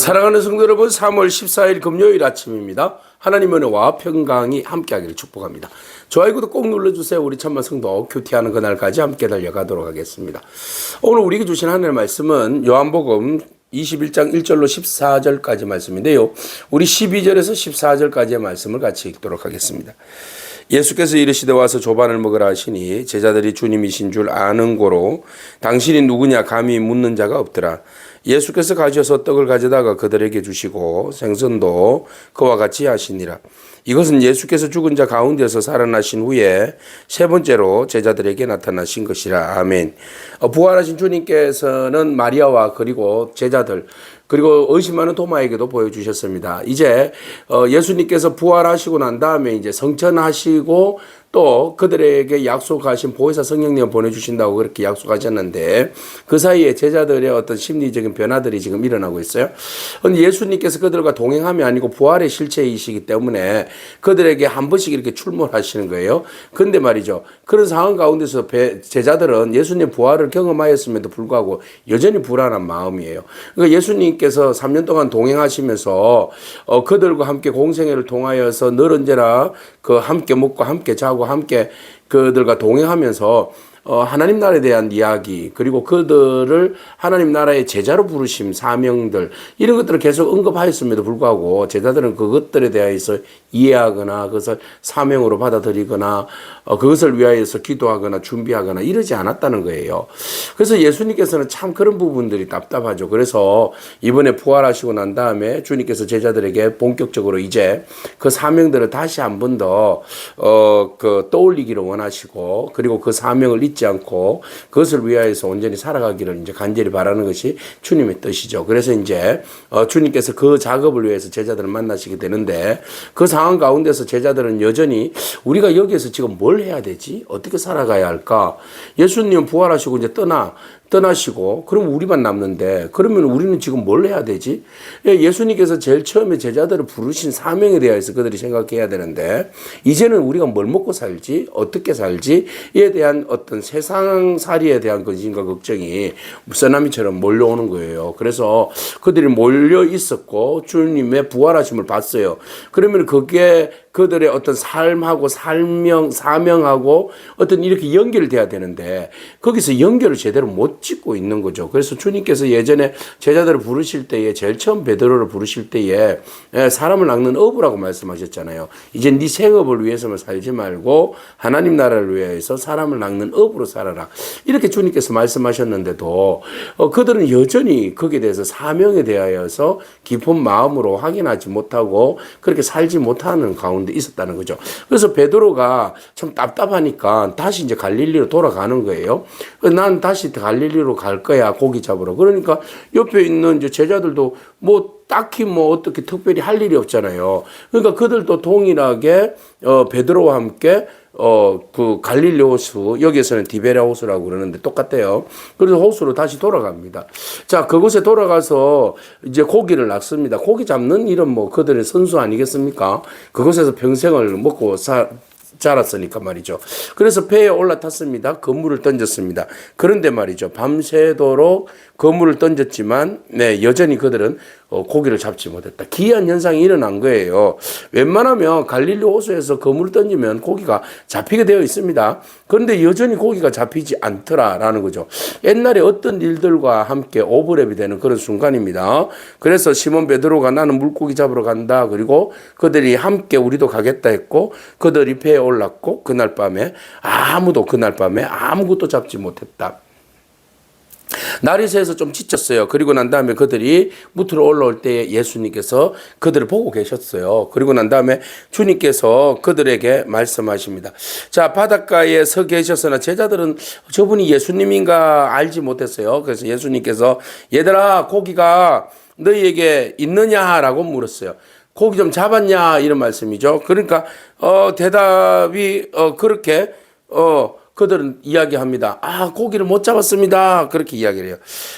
사랑하는 성도 여러분, 3월 14일 금요일 아침입니다. 하나님의 은혜와 평강이 함께하기를 축복합니다. 좋아요, 구독 꼭 눌러주세요. 우리 천만 성도 큐티하는 그날까지 함께 달려가도록 하겠습니다. 오늘 우리에게 주신 하나님의 말씀은 요한복음 21장 1절로 14절까지 말씀인데요. 우리 12절에서 14절까지의 말씀을 같이 읽도록 하겠습니다. 예수께서 이르시되 와서 조반을 먹으라 하시니 제자들이 주님이신 줄 아는 고로 당신이 누구냐 감히 묻는 자가 없더라. 예수께서 가셔서 떡을 가져다가 그들에게 주시고 생선도 그와 같이 하시니라. 이것은 예수께서 죽은 자 가운데서 살아나신 후에 세 번째로 제자들에게 나타나신 것이라. 아멘. 부활하신 주님께서는 마리아와 그리고 제자들 그리고 의심하는 도마에게도 보여주셨습니다. 이제 예수님께서 부활하시고 난 다음에 이제 성천하시고 또 그들에게 약속하신 보혜사 성령님을 보내주신다고 그렇게 약속하셨는데 그 사이에 제자들의 어떤 심리적인 변화들이 지금 일어나고 있어요. 그런데 예수님께서 그들과 동행함이 아니고 부활의 실체이시기 때문에 그들에게 한 번씩 이렇게 출몰하시는 거예요. 근데 말이죠. 그런 상황 가운데서 제자들은 예수님 부활을 경험하였음에도 불구하고 여전히 불안한 마음이에요. 그러니까 예수님께서 3년 동안 동행하시면서 그들과 함께 공생애를 통하여서 늘 언제나 그 함께 먹고 함께 자고 함께 그들과 동행하면서 하나님 나라에 대한 이야기 그리고 그들을 하나님 나라의 제자로 부르심 사명들 이런 것들을 계속 언급하였음에도 불구하고 제자들은 그것들에 대해서 이해하거나 그것을 사명으로 받아들이거나 그것을 위하여서 기도하거나 준비하거나 이러지 않았다는 거예요. 그래서 예수님께서는 참 그런 부분들이 답답하죠. 그래서 이번에 부활하시고 난 다음에 주님께서 제자들에게 본격적으로 이제 그 사명들을 다시 한 번 더 떠올리기를 원하시고 그리고 그 사명을 잊지 않고 그것을 위하여서 온전히 살아가기를 이제 간절히 바라는 것이 주님의 뜻이죠. 그래서 이제 주님께서 그 작업을 위해서 제자들을 만나시게 되는데 그 상황 가운데서 제자들은 여전히 우리가 여기에서 지금 뭘 해야 되지? 어떻게 살아가야 할까? 예수님 부활하시고 이제 떠나시고 그럼 우리만 남는데 그러면 우리는 지금 뭘 해야 되지? 예수님께서 제일 처음에 제자들을 부르신 사명에 대해서 그들이 생각해야 되는데 이제는 우리가 뭘 먹고 살지? 어떻게 살지? 이에 대한 어떤 세상살이에 대한 근심과 걱정이 쓰나미처럼 몰려오는 거예요. 그래서 그들이 몰려 있었고 주님의 부활하심을 봤어요. 그러면 그게 그들의 어떤 삶하고 사명하고 어떤 이렇게 연결돼야 되는데 거기서 연결을 제대로 못 짓고 있는 거죠. 그래서 주님께서 예전에 제자들을 부르실 때에 제일 처음 베드로를 부르실 때에 사람을 낚는 어부라고 말씀하셨잖아요. 이제 네 생업을 위해서만 살지 말고 하나님 나라를 위해서 사람을 낚는 어부로 살아라. 이렇게 주님께서 말씀하셨는데도 그들은 여전히 거기에 대해서 사명에 대하여서 깊은 마음으로 확인하지 못하고 그렇게 살지 못하는 가운데 있었다는 거죠. 그래서 베드로가 참 답답하니까 다시 이제 갈릴리로 돌아가는 거예요. 난 다시 갈릴리로 갈 거야 고기 잡으러. 그러니까 옆에 있는 이제 제자들도 뭐 딱히 뭐 어떻게 특별히 할 일이 없잖아요. 그러니까 그들도 동일하게 베드로와 함께 그 갈릴리 호수, 여기에서는 디베랴 호수라고 그러는데 똑같대요. 그래서 호수로 다시 돌아갑니다. 자, 그곳에 돌아가서 이제 고기를 낚습니다. 고기 잡는 일은 뭐 그들의 선수 아니겠습니까? 그곳에서 평생을 먹고 자랐으니까 말이죠. 그래서 배에 올라탔습니다. 그물을 던졌습니다. 그런데 말이죠. 밤새도록 그물을 던졌지만 여전히 그들은 고기를 잡지 못했다. 기이한 현상이 일어난 거예요. 웬만하면 갈릴리 호수에서 그물을 던지면 고기가 잡히게 되어 있습니다. 그런데 여전히 고기가 잡히지 않더라라는 거죠. 옛날에 어떤 일들과 함께 오버랩이 되는 그런 순간입니다. 그래서 시몬 베드로가 나는 물고기 잡으러 간다. 그리고 그들이 함께 우리도 가겠다 했고 그들이 배에 올랐고 그날 밤에 아무것도 잡지 못했다. 날이 새서 좀 지쳤어요. 그리고 난 다음에 그들이 무트로 올라올 때에 예수님께서 그들을 보고 계셨어요. 그리고 난 다음에 주님께서 그들에게 말씀하십니다. 자, 바닷가에 서 계셨으나 제자들은 저분이 예수님인가 알지 못했어요. 그래서 예수님께서 얘들아 고기가 너희에게 있느냐라고 물었어요. 고기 좀 잡았냐 이런 말씀이죠. 그러니까 대답이 그렇게 그들은 이야기합니다. 고기를 못 잡았습니다. 그렇게 이야기를 해요.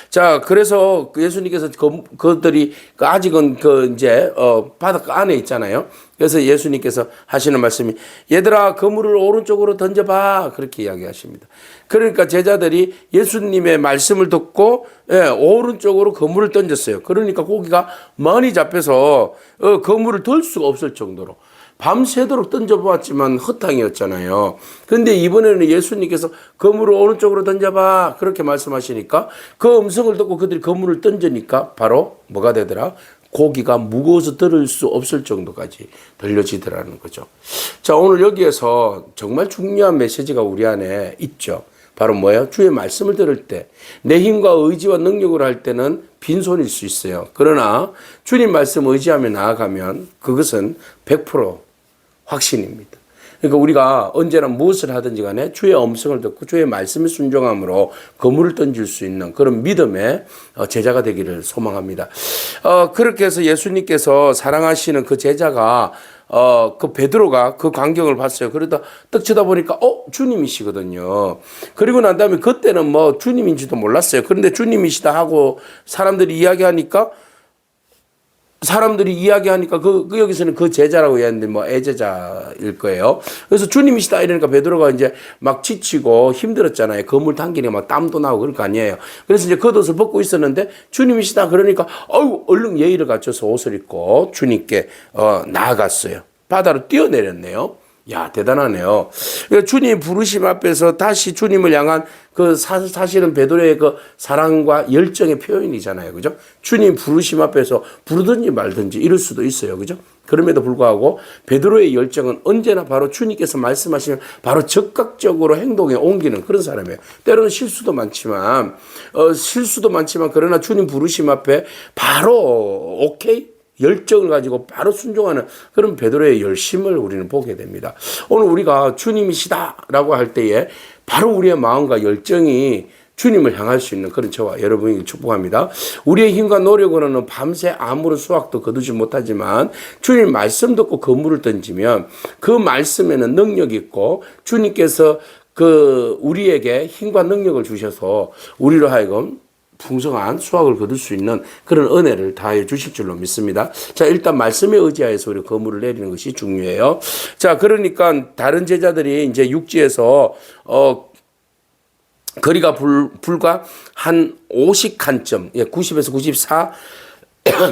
자, 그래서 예수님께서 그들이 아직은 이제 바닷가 안에 있잖아요. 그래서 예수님께서 하시는 말씀이 얘들아 그물을 오른쪽으로 던져봐 그렇게 이야기하십니다. 그러니까 제자들이 예수님의 말씀을 듣고 오른쪽으로 그물을 던졌어요. 그러니까 고기가 많이 잡혀서 그물을 들 수가 없을 정도로 밤새도록 던져보았지만 헛탕이었잖아요. 그런데 이번에는 예수님께서 그물을 오른쪽으로 던져봐 그렇게 말씀하시니까 그 음성을 듣고 그들이 그물을 던지니까 바로 뭐가 되더라? 고기가 무거워서 들을 수 없을 정도까지 들려지더라는 거죠. 자, 오늘 여기에서 정말 중요한 메시지가 우리 안에 있죠. 바로 뭐예요? 주의 말씀을 들을 때 내 힘과 의지와 능력으로 할 때는 빈손일 수 있어요. 그러나 주님 말씀 의지하며 나아가면 그것은 100% 확신입니다. 그러니까 우리가 언제나 무엇을 하든지 간에 주의 음성을 듣고 주의 말씀에 순종함으로 그물을 던질 수 있는 그런 믿음의 제자가 되기를 소망합니다. 그렇게 해서 예수님께서 사랑하시는 그 제자가 그 베드로가 그 광경을 봤어요. 그러다 떡 쳐다보니까 주님이시거든요. 그리고 난 다음에 그때는 뭐 주님인지도 몰랐어요. 그런데 주님이시다 하고 사람들이 이야기하니까 그 여기서는 그 제자라고 이야기하는데 뭐 애제자일 거예요. 그래서 주님이시다 이러니까 베드로가 이제 막 지치고 힘들었잖아요. 그물 당기니까 막 땀도 나고 그럴 거 아니에요. 그래서 이제 겉옷을 벗고 있었는데 주님이시다 그러니까 얼른 예의를 갖춰서 옷을 입고 주님께 나아갔어요. 바다로 뛰어내렸네요. 야, 대단하네요. 주님 부르심 앞에서 다시 주님을 향한 그 사실은 베드로의 그 사랑과 열정의 표현이잖아요. 그죠? 주님 부르심 앞에서 부르든지 말든지 이럴 수도 있어요. 그죠? 그럼에도 불구하고 베드로의 열정은 언제나 바로 주님께서 말씀하시면 바로 적극적으로 행동에 옮기는 그런 사람이에요. 때로는 실수도 많지만 그러나 주님 부르심 앞에 바로 오케이? 열정을 가지고 바로 순종하는 그런 베드로의 열심을 우리는 보게 됩니다. 오늘 우리가 주님이시다라고 할 때에 바로 우리의 마음과 열정이 주님을 향할 수 있는 그런 저와 여러분이 축복합니다. 우리의 힘과 노력으로는 밤새 아무런 수확도 거두지 못하지만 주님 말씀 듣고 그물을 던지면 그 말씀에는 능력이 있고 주님께서 우리에게 힘과 능력을 주셔서 우리로 하여금 풍성한 수확을 거둘 수 있는 그런 은혜를 다해 주실 줄로 믿습니다. 자, 일단 말씀에 의지하여서 우리 그물을 내리는 것이 중요해요. 자, 그러니까 다른 제자들이 이제 육지에서 거리가 불과 한 50칸점, 90에서 94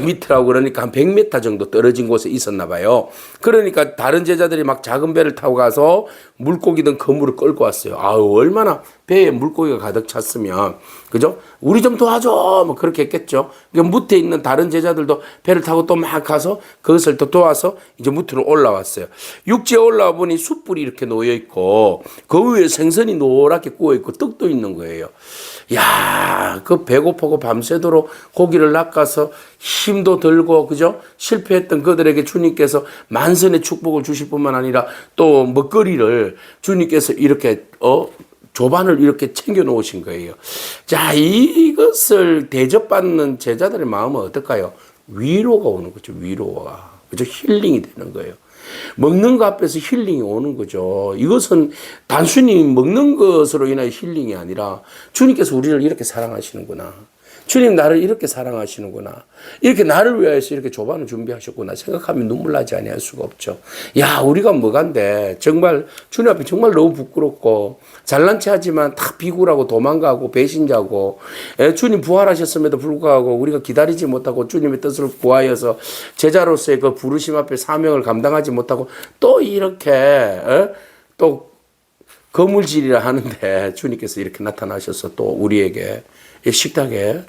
미터라고 그러니까 한 100m 정도 떨어진 곳에 있었나 봐요. 그러니까 다른 제자들이 막 작은 배를 타고 가서 물고기든 그물을 끌고 왔어요. 얼마나 배에 물고기가 가득 찼으면, 그죠? 우리 좀 도와줘! 뭐 그렇게 했겠죠. 그러니까 무트에 있는 다른 제자들도 배를 타고 또 막 가서 그것을 또 도와서 이제 무트로 올라왔어요. 육지에 올라와 보니 숯불이 이렇게 놓여 있고 그 위에 생선이 노랗게 구워 있고 떡도 있는 거예요. 야, 그 배고프고 밤새도록 고기를 낚아서 힘도 들고, 그죠? 실패했던 그들에게 주님께서 만선의 축복을 주실 뿐만 아니라 또 먹거리를 주님께서 이렇게, 조반을 이렇게 챙겨 놓으신 거예요. 자, 이것을 대접받는 제자들의 마음은 어떨까요? 위로가 오는 거죠, 위로가. 그죠? 힐링이 되는 거예요. 먹는 것 앞에서 힐링이 오는 거죠. 이것은 단순히 먹는 것으로 인하여 힐링이 아니라 주님께서 우리를 이렇게 사랑하시는구나. 주님 나를 이렇게 사랑하시는구나. 이렇게 나를 위하여서 이렇게 조반을 준비하셨구나 생각하면 눈물 나지 아니할 수가 없죠. 야, 우리가 뭐간데 정말 주님 앞에 정말 너무 부끄럽고 잘난 체 하지만 다 비굴하고 도망가고 배신자고 주님 부활하셨음에도 불구하고 우리가 기다리지 못하고 주님의 뜻을 구하여서 제자로서의 그 부르심 앞에 사명을 감당하지 못하고 또 이렇게 또 거물질이라 하는데 주님께서 이렇게 나타나셔서 또 우리에게 식탁에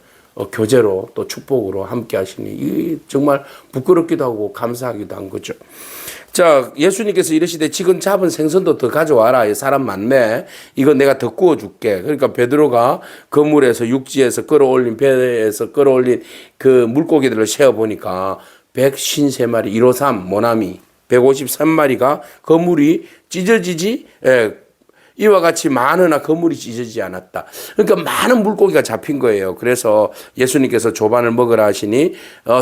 교제로 또 축복으로 함께 하시니 이 정말 부끄럽기도 하고 감사하기도 한 거죠. 자, 예수님께서 이르시되 지금 잡은 생선도 더 가져와라. 사람 많네. 이거 내가 더 구워줄게. 그러니까 베드로가 그물에서 육지에서 끌어올린 배에서 끌어올린 그 물고기들을 세어보니까 153마리 153 모나미 153마리가 그물이 찢어지지 이와 같이 많으나 그물이 찢어지지 않았다. 그러니까 많은 물고기가 잡힌 거예요. 그래서 예수님께서 조반을 먹으라 하시니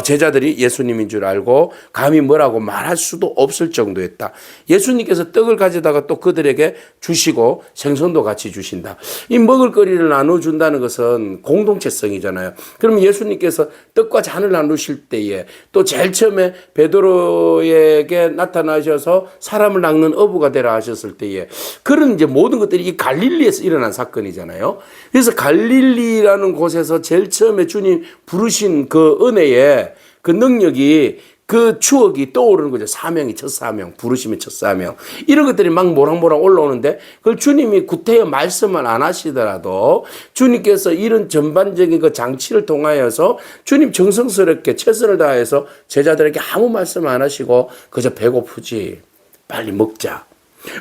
제자들이 예수님인 줄 알고 감히 뭐라고 말할 수도 없을 정도였다. 예수님께서 떡을 가져다가 또 그들에게 주시고 생선도 같이 주신다. 이 먹을거리를 나눠준다는 것은 공동체성이잖아요. 그럼 예수님께서 떡과 잔을 나누실 때에 또 제일 처음에 베드로에게 나타나셔서 사람을 낚는 어부가 되라 하셨을 때에 그런 이제 모든 것들이 이 갈릴리에서 일어난 사건이잖아요. 그래서 갈릴리라는 곳에서 제일 처음에 주님 부르신 그 은혜의 그 능력이 그 추억이 떠오르는 거죠. 사명이 첫 사명, 부르심의 첫 사명. 이런 것들이 막 모락모락 올라오는데 그걸 주님이 구태여 말씀을 안 하시더라도 주님께서 이런 전반적인 그 장치를 통하여서 주님 정성스럽게 최선을 다해서 제자들에게 아무 말씀 안 하시고 그저 배고프지 빨리 먹자.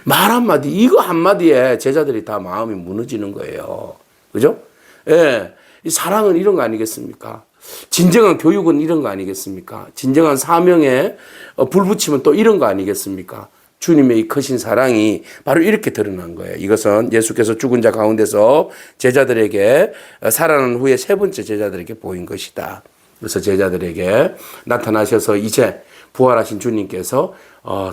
말 한마디, 이거 한마디에 제자들이 다 마음이 무너지는 거예요. 그죠? 예. 이 사랑은 이런 거 아니겠습니까? 진정한 교육은 이런 거 아니겠습니까? 진정한 사명에 불 붙이면 또 이런 거 아니겠습니까? 주님의 이 크신 사랑이 바로 이렇게 드러난 거예요. 이것은 예수께서 죽은 자 가운데서 제자들에게 살아난 후에 세 번째 제자들에게 보인 것이다. 그래서 제자들에게 나타나셔서 이제 부활하신 주님께서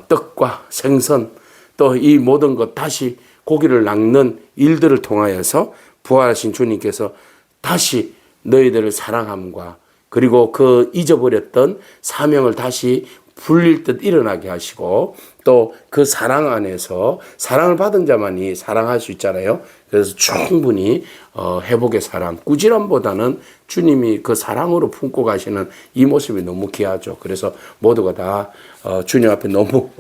떡과 생선 또 이 모든 것 다시 고기를 낚는 일들을 통하여서 부활하신 주님께서 다시 너희들을 사랑함과 그리고 그 잊어버렸던 사명을 다시 불릴 듯 일어나게 하시고 또 그 사랑 안에서 사랑을 받은 자만이 사랑할 수 있잖아요. 그래서 충분히 회복의 사랑, 꾸지람보다는 주님이 그 사랑으로 품고 가시는 이 모습이 너무 귀하죠. 그래서 모두가 다 주님 앞에 너무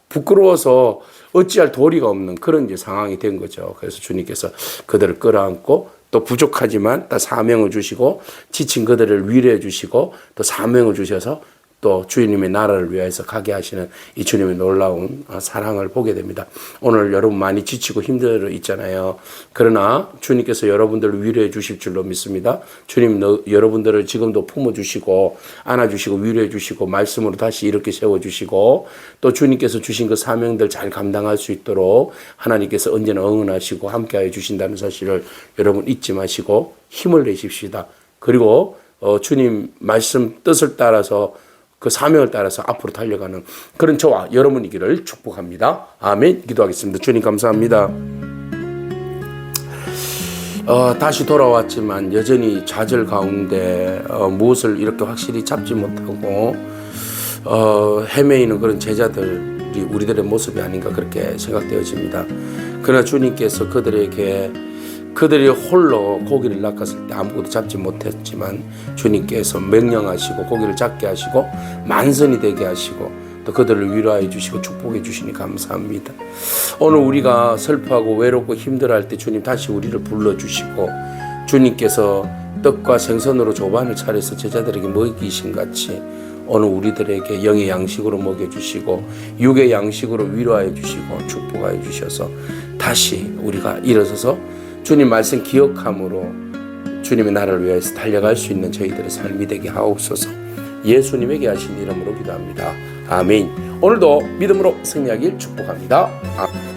부끄러워서 어찌할 도리가 없는 그런 이제 상황이 된 거죠. 그래서 주님께서 그들을 끌어안고 또 부족하지만 또 사명을 주시고 지친 그들을 위로해 주시고 또 사명을 주셔서 또 주님의 나라를 위해서 가게 하시는 이 주님의 놀라운 사랑을 보게 됩니다. 오늘 여러분 많이 지치고 힘들어 있잖아요. 그러나 주님께서 여러분들을 위로해 주실 줄로 믿습니다. 주님 여러분들을 지금도 품어주시고 안아주시고 위로해 주시고 말씀으로 다시 이렇게 세워주시고 또 주님께서 주신 그 사명들 잘 감당할 수 있도록 하나님께서 언제나 응원하시고 함께하여 주신다는 사실을 여러분 잊지 마시고 힘을 내십시다. 그리고 주님 말씀 뜻을 따라서 그 사명을 따라서 앞으로 달려가는 그런 저와 여러분이기를 축복합니다. 아멘. 기도하겠습니다. 주님 감사합니다. 다시 돌아왔지만 여전히 좌절 가운데 무엇을 이렇게 확실히 잡지 못하고 헤매이는 그런 제자들이 우리들의 모습이 아닌가 그렇게 생각되어집니다. 그러나 주님께서 그들이 홀로 고기를 낚았을 때 아무것도 잡지 못했지만 주님께서 명령하시고 고기를 잡게 하시고 만선이 되게 하시고 또 그들을 위로해 주시고 축복해 주시니 감사합니다. 오늘 우리가 슬퍼하고 외롭고 힘들어할 때 주님 다시 우리를 불러주시고 주님께서 떡과 생선으로 조반을 차려서 제자들에게 먹이신 같이 오늘 우리들에게 영의 양식으로 먹여주시고 육의 양식으로 위로하여 주시고 축복하여 주셔서 다시 우리가 일어서서 주님 말씀 기억함으로 주님의 나라를 위해서 달려갈 수 있는 저희들의 삶이 되게 하옵소서. 예수님에게 하신 이름으로 기도합니다. 아멘. 오늘도 믿음으로 승리하길 축복합니다. 아멘.